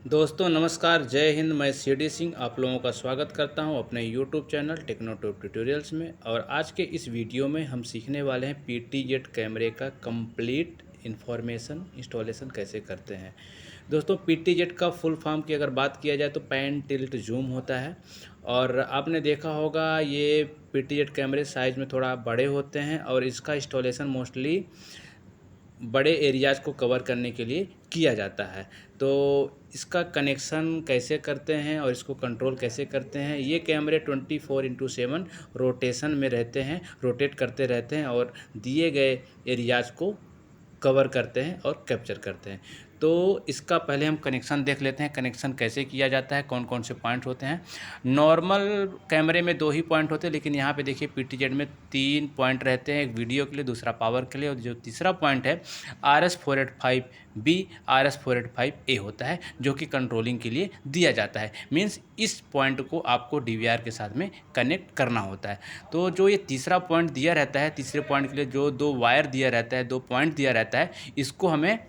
दोस्तों नमस्कार, जय हिंद। मैं सीडी सिंह आप लोगों का स्वागत करता हूं अपने यूट्यूब चैनल टेक्नोट्यूब ट्यूटोरियल्स में। और आज के इस वीडियो में हम सीखने वाले हैं पीटीजेड कैमरे का कंप्लीट इंफॉर्मेशन इंस्टॉलेशन कैसे करते हैं। दोस्तों पीटीजेड का फुल फॉर्म की अगर बात किया जाए तो पैन टिल्ट जूम होता है। और आपने देखा होगा ये पीटीजेड कैमरे साइज़ में थोड़ा बड़े होते हैं और इसका इंस्टॉलेशन मोस्टली बड़े एरियाज़ को कवर करने के लिए किया जाता है। तो इसका कनेक्शन कैसे करते हैं और इसको कंट्रोल कैसे करते हैं, ये कैमरे 24/7 रोटेशन में रहते हैं, रोटेट करते रहते हैं और दिए गए एरियाज़ को कवर करते हैं और कैप्चर करते हैं। तो इसका पहले हम कनेक्शन देख लेते हैं, कनेक्शन कैसे किया जाता है, कौन कौन से पॉइंट होते हैं। नॉर्मल कैमरे में 2 ही पॉइंट होते हैं, लेकिन यहाँ पे देखिए पीटीजेड में 3 पॉइंट रहते हैं, एक वीडियो के लिए, दूसरा पावर के लिए, और जो तीसरा पॉइंट है RS485B RS485A होता है, जो कि कंट्रोलिंग के लिए दिया जाता है। मीन्स इस पॉइंट को आपको डीवीआर के साथ में कनेक्ट करना होता है। तो जो ये तीसरा पॉइंट दिया रहता है, तीसरे पॉइंट के लिए जो 2 वायर दिया रहता है, 2 पॉइंट दिया रहता है, इसको हमें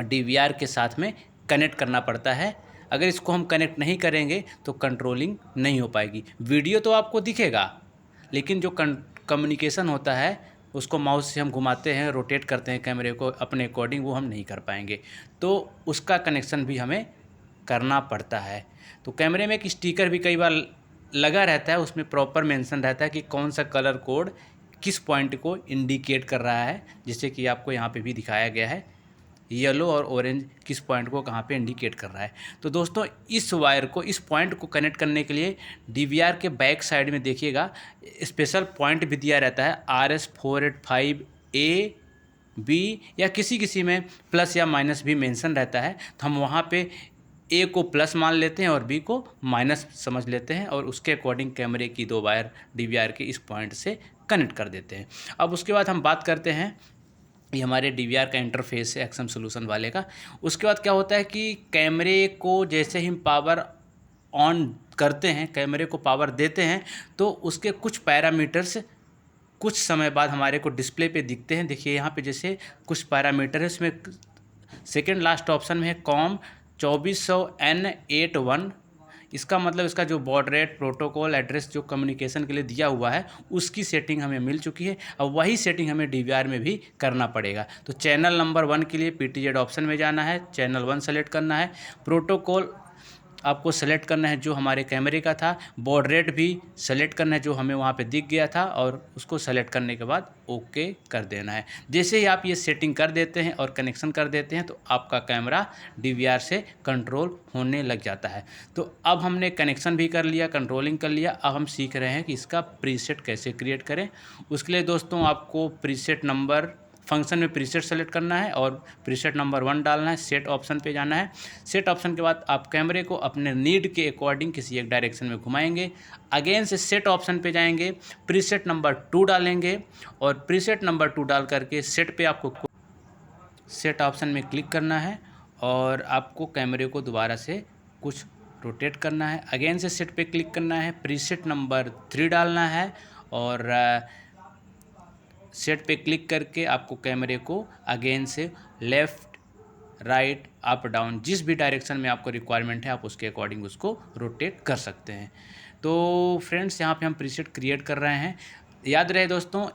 डीवीआर के साथ में कनेक्ट करना पड़ता है। अगर इसको हम कनेक्ट नहीं करेंगे तो कंट्रोलिंग नहीं हो पाएगी। वीडियो तो आपको दिखेगा, लेकिन जो कम्युनिकेशन होता है उसको माउस से हम घुमाते हैं, रोटेट करते हैं कैमरे को अपने अकॉर्डिंग, वो हम नहीं कर पाएंगे। तो उसका कनेक्शन भी हमें करना पड़ता है। तो कैमरे में एक स्टिकर भी कई बार लगा रहता है, उसमें प्रॉपर मेंशन रहता है कि कौन सा कलर कोड किस पॉइंट को इंडिकेट कर रहा है, जैसे कि आपको यहाँ पे भी दिखाया गया है, येलो और ऑरेंज किस पॉइंट को कहाँ पे इंडिकेट कर रहा है। तो दोस्तों इस वायर को, इस पॉइंट को कनेक्ट करने के लिए डीवीआर के बैक साइड में देखिएगा स्पेशल पॉइंट भी दिया रहता है, RS485A B या किसी में प्लस या माइनस भी मेंशन रहता है। तो हम वहाँ पे ए को प्लस मान लेते हैं और बी को माइनस समझ लेते हैं और उसके अकॉर्डिंग कैमरे की 2 वायर डीवीआर के इस पॉइंट से कनेक्ट कर देते हैं। अब उसके बाद हम बात करते हैं, ये हमारे डीवीआर का इंटरफेस है एक्सएम सॉल्यूशन वाले का। उसके बाद क्या होता है कि कैमरे को जैसे ही पावर ऑन करते हैं, कैमरे को पावर देते हैं, तो उसके कुछ पैरामीटर्स कुछ समय बाद हमारे को डिस्प्ले पे दिखते हैं। देखिए यहाँ पे जैसे कुछ पैरामीटर है, इसमें सेकेंड लास्ट ऑप्शन में है कॉम 2400N81। इसका मतलब इसका जो बॉड रेट प्रोटोकॉल एड्रेस जो कम्युनिकेशन के लिए दिया हुआ है उसकी सेटिंग हमें मिल चुकी है। अब वही सेटिंग हमें डीवीआर में भी करना पड़ेगा। तो चैनल नंबर 1 के लिए पीटीजेड ऑप्शन में जाना है, चैनल 1 सेलेक्ट करना है, प्रोटोकॉल आपको सेलेक्ट करना है जो हमारे कैमरे का था, बॉड रेट भी सेलेक्ट करना है जो हमें वहाँ पे दिख गया था, और उसको सेलेक्ट करने के बाद ओके कर देना है। जैसे ही आप ये सेटिंग कर देते हैं और कनेक्शन कर देते हैं तो आपका कैमरा डीवीआर से कंट्रोल होने लग जाता है। तो अब हमने कनेक्शन भी कर लिया, कंट्रोलिंग कर लिया, अब हम सीख रहे हैं कि इसका प्रीसेट कैसे क्रिएट करें। उसके लिए दोस्तों आपको प्रीसेट नंबर फंक्शन में प्रीसेट सेलेक्ट करना है और प्रीसेट नंबर 1 डालना है, सेट ऑप्शन पे जाना है। सेट ऑप्शन के बाद आप कैमरे को अपने नीड के अकॉर्डिंग किसी एक डायरेक्शन में घुमाएंगे, अगेन से सेट ऑप्शन पे जाएंगे, प्रीसेट नंबर 2 डालेंगे और प्रीसेट नंबर 2 डाल करके सेट पे आपको सेट ऑप्शन में क्लिक करना है और आपको कैमरे को दोबारा से कुछ रोटेट करना है, अगेन से सेट पे क्लिक करना है, प्रीसेट नंबर 3 डालना है और सेट पे क्लिक करके आपको कैमरे को अगेन से लेफ़्ट राइट अप डाउन जिस भी डायरेक्शन में आपको रिक्वायरमेंट है आप उसके अकॉर्डिंग उसको रोटेट कर सकते हैं। तो फ्रेंड्स यहाँ पे हम प्रीसेट क्रिएट कर रहे हैं। याद रहे दोस्तों,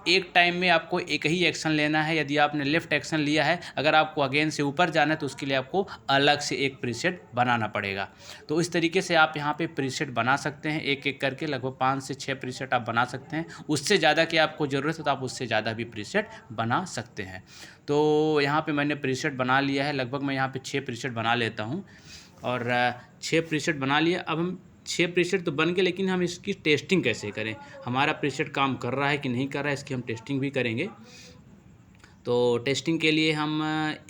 एक टाइम में आपको एक ही एक्शन लेना है। यदि आपने लेफ़्ट एक्शन लिया है, अगर आपको अगेन से ऊपर जाना है तो उसके लिए आपको अलग से एक प्रीसेट बनाना पड़ेगा। तो इस तरीके से आप यहाँ पे प्रीसेट बना सकते हैं, एक एक करके लगभग 5 से 6 प्रीसेट आप बना सकते हैं। उससे ज़्यादा की आपको ज़रूरत है तो आप उससे ज़्यादा भी प्रीसेट बना सकते हैं। तो यहाँ पे मैंने प्रीसेट बना लिया है, लगभग मैं यहाँ पे 6 प्रीसेट बना लेता हूँ और 6 प्रीसेट बना लिया। अब हम 6 प्रीसेट तो बन गए, लेकिन हम इसकी टेस्टिंग कैसे करें, हमारा प्रीसेट काम कर रहा है कि नहीं कर रहा है, इसकी हम टेस्टिंग भी करेंगे। तो टेस्टिंग के लिए हम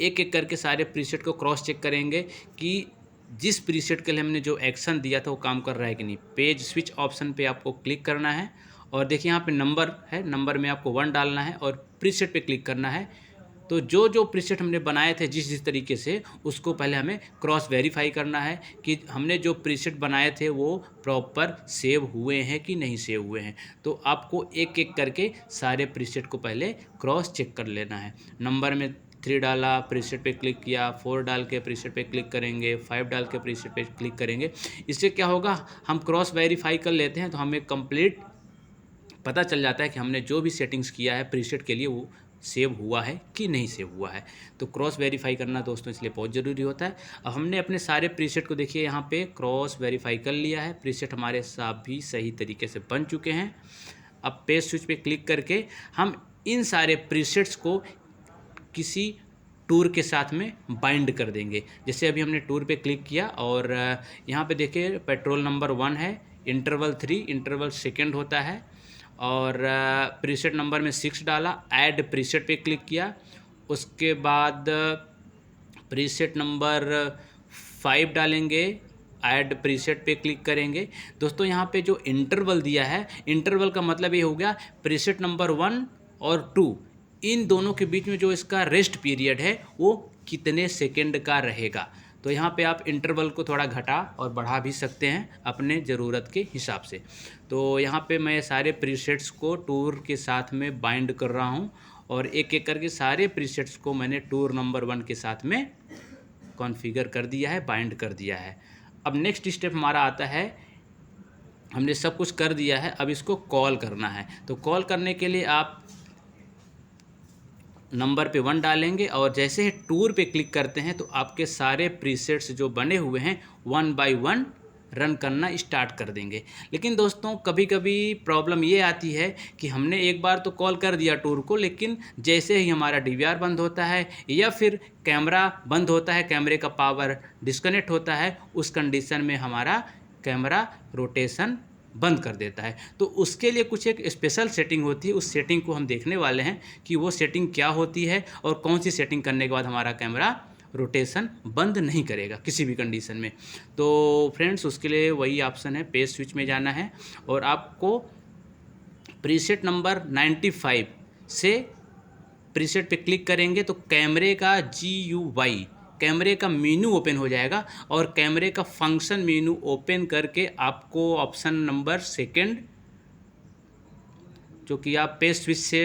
एक एक करके सारे प्रीसेट को क्रॉस चेक करेंगे कि जिस प्रीसेट के लिए हमने जो एक्शन दिया था वो काम कर रहा है कि नहीं। पेज स्विच ऑप्शन पे आपको क्लिक करना है और देखिए यहाँ पे नंबर है, नंबर में आपको 1 डालना है और प्रीसेट पे क्लिक करना है। तो जो जो प्रीसेट हमने बनाए थे जिस तरीके से, उसको पहले हमें क्रॉस वेरीफाई करना है कि हमने जो प्रीसेट बनाए थे वो प्रॉपर सेव हुए हैं कि नहीं सेव हुए हैं। तो आपको एक एक करके सारे प्रीसेट को पहले क्रॉस चेक कर लेना है। नंबर में 3 डाला, प्रीसेट पे क्लिक किया, 4 डाल के प्रीसेट पे क्लिक करेंगे, 5 डाल के प्रीसेट पे क्लिक करेंगे। इससे क्या होगा, हम क्रॉस वेरीफाई कर लेते हैं तो हमें कंप्लीट पता चल जाता है कि हमने जो भी सेटिंग्स किया है प्रीसेट के लिए वो सेव हुआ है कि नहीं सेव हुआ है। तो क्रॉस वेरीफाई करना दोस्तों इसलिए बहुत ज़रूरी होता है। अब हमने अपने सारे प्रीसेट को देखिए यहाँ पे क्रॉस वेरीफाई कर लिया है, प्रीसेट हमारे सभी सही तरीके से बन चुके हैं। अब पेज स्विच पे क्लिक करके हम इन सारे प्रीसेट्स को किसी टूर के साथ में बाइंड कर देंगे। जैसे अभी हमने टूर पे क्लिक किया और यहाँ पे देखिए पेट्रोल नंबर 1 है, इंटरवल 3, इंटरवल सेकेंड होता है, और प्रीसेट नंबर में 6 डाला, ऐड प्रीसेट पे क्लिक किया। उसके बाद प्रीसेट नंबर 5 डालेंगे, ऐड प्रीसेट पे क्लिक करेंगे। दोस्तों यहाँ पे जो इंटरवल दिया है, इंटरवल का मतलब ये हो गया प्रीसेट नंबर 1 और 2 इन दोनों के बीच में जो इसका रेस्ट पीरियड है वो कितने सेकेंड का रहेगा। तो यहाँ पे आप इंटरवल को थोड़ा घटा और बढ़ा भी सकते हैं अपने ज़रूरत के हिसाब से। तो यहाँ पे मैं सारे प्रीसेट्स को टूर के साथ में बाइंड कर रहा हूँ और एक एक करके सारे प्रीसेट्स को मैंने टूर नंबर 1 के साथ में कॉन्फ़िगर कर दिया है, बाइंड कर दिया है। अब नेक्स्ट स्टेप हमारा आता है, हमने सब कुछ कर दिया है, अब इसको कॉल करना है। तो कॉल करने के लिए आप नंबर पे 1 डालेंगे और जैसे ही टूर पे क्लिक करते हैं तो आपके सारे प्रीसेट्स जो बने हुए हैं 1 बाय 1 रन करना स्टार्ट कर देंगे। लेकिन दोस्तों कभी कभी प्रॉब्लम ये आती है कि हमने एक बार तो कॉल कर दिया टूर को, लेकिन जैसे ही हमारा DVR बंद होता है या फिर कैमरा बंद होता है, कैमरे का पावर डिस्कनेक्ट होता है, उस कंडीशन में हमारा कैमरा रोटेशन बंद कर देता है। तो उसके लिए कुछ एक स्पेशल सेटिंग होती है, उस सेटिंग को हम देखने वाले हैं कि वो सेटिंग क्या होती है और कौन सी सेटिंग करने के बाद हमारा कैमरा रोटेशन बंद नहीं करेगा किसी भी कंडीशन में। तो फ्रेंड्स उसके लिए वही ऑप्शन है, पेज स्विच में जाना है और आपको प्रीसेट नंबर 95 से प्रीसेट पे क्लिक करेंगे तो कैमरे का GUI कैमरे का मेनू ओपन हो जाएगा और कैमरे का फंक्शन मेनू ओपन करके आपको ऑप्शन नंबर 2 जो कि आप पेज स्विच से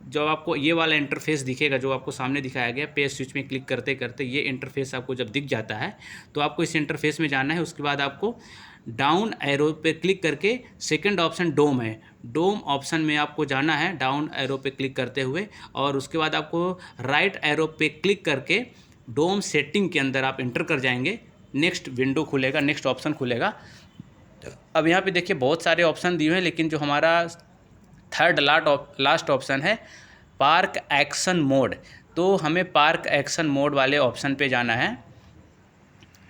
जब आपको ये वाला इंटरफेस दिखेगा जो आपको सामने दिखाया गया, पेज स्विच में क्लिक करते करते ये इंटरफेस आपको जब दिख जाता है तो आपको इस इंटरफेस में जाना है। उसके बाद आपको डाउन एरो पे क्लिक करके सेकंड ऑप्शन डोम है, डोम ऑप्शन में आपको जाना है डाउन एरो पे क्लिक करते हुए, और उसके बाद आपको राइट एरो पे क्लिक करके डोम सेटिंग के अंदर आप इंटर कर जाएंगे। नेक्स्ट विंडो खुलेगा, नेक्स्ट ऑप्शन खुलेगा। अब यहाँ पे देखिए बहुत सारे ऑप्शन दिए हैं, लेकिन जो हमारा थर्ड लास्ट ऑप्शन है पार्क एक्शन मोड, तो हमें पार्क एक्शन मोड वाले ऑप्शन पे जाना है।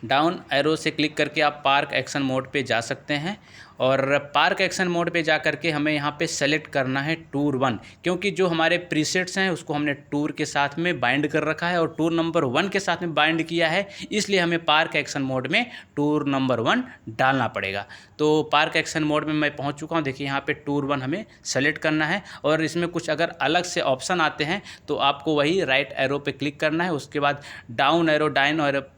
डाउन एरो से क्लिक करके आप पार्क एक्शन मोड पे जा सकते हैं और पार्क एक्शन मोड पे जा करके हमें यहाँ पे सेलेक्ट करना है टूर 1, क्योंकि जो हमारे प्रीसेट्स हैं उसको हमने टूर के साथ में बाइंड कर रखा है और टूर नंबर 1 के साथ में बाइंड किया है, इसलिए हमें पार्क एक्शन मोड में टूर नंबर 1 डालना पड़ेगा। तो पार्क एक्शन मोड में मैं पहुँच चुका हूँ। देखिए यहाँ पर टूर 1 हमें सेलेक्ट करना है और इसमें कुछ अगर अलग से ऑप्शन आते हैं तो आपको वही राइट एरो पे क्लिक करना है, उसके बाद डाउन एरो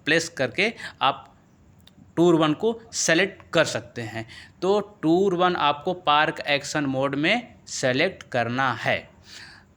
प्लेस करके आप टूर 1 को सेलेक्ट कर सकते हैं। तो टूर 1 आपको पार्क एक्शन मोड में सेलेक्ट करना है।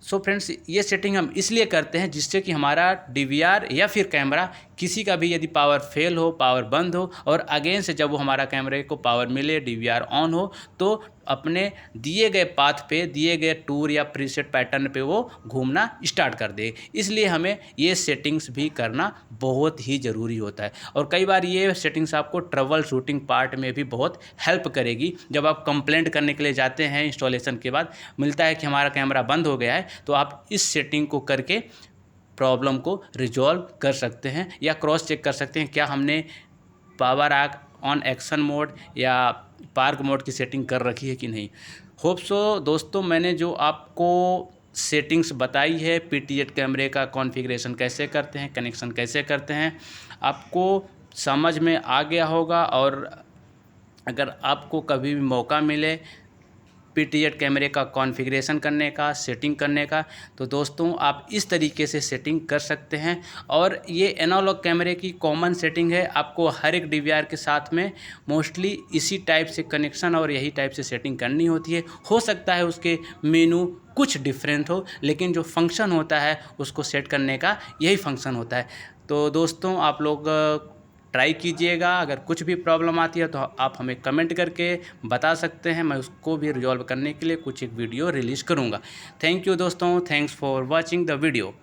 सो फ्रेंड्स ये सेटिंग हम इसलिए करते हैं जिससे कि हमारा DVR या फिर कैमरा किसी का भी यदि पावर फेल हो, पावर बंद हो और अगेन से जब वो हमारा कैमरे को पावर मिले, DVR ऑन हो, तो अपने दिए गए पाथ पे, दिए गए टूर या प्रीसेट पैटर्न पे वो घूमना स्टार्ट कर दे। इसलिए हमें ये सेटिंग्स भी करना बहुत ही ज़रूरी होता है और कई बार ये सेटिंग्स आपको ट्रबल शूटिंग पार्ट में भी बहुत हेल्प करेगी। जब आप कंप्लेंट करने के लिए जाते हैं इंस्टॉलेशन के बाद, मिलता है कि हमारा कैमरा बंद हो गया है, तो आप इस सेटिंग को करके प्रॉब्लम को रिजॉल्व कर सकते हैं या क्रॉस चेक कर सकते हैं क्या हमने पावर ऑन एक्शन मोड या पार्क मोड की सेटिंग कर रखी है कि नहीं। होप सो दोस्तों मैंने जो आपको सेटिंग्स बताई है, PTZ कैमरे का कॉन्फ़िगरेशन कैसे करते हैं, कनेक्शन कैसे करते हैं, आपको समझ में आ गया होगा। और अगर आपको कभी भी मौका मिले पीटीजेड कैमरे का कॉन्फ़िगरेशन करने का, सेटिंग करने का। तो दोस्तों आप इस तरीके से सेटिंग कर सकते हैं और ये एनालॉग कैमरे की कॉमन सेटिंग है। आपको हर एक डीवीआर के साथ में मोस्टली इसी टाइप से कनेक्शन और यही टाइप से सेटिंग करनी होती है। हो सकता है उसके मेनू कुछ डिफरेंट हो, लेकिन जो फंक्शन होता है उसको सेट करने का यही फंक्शन होता है। तो दोस्तों आप लोग ट्राई कीजिएगा। अगर कुछ भी प्रॉब्लम आती है तो आप हमें कमेंट करके बता सकते हैं, मैं उसको भी रिजॉल्व करने के लिए कुछ एक वीडियो रिलीज़ करूँगा। थैंक यू दोस्तों, thanks for watching the video.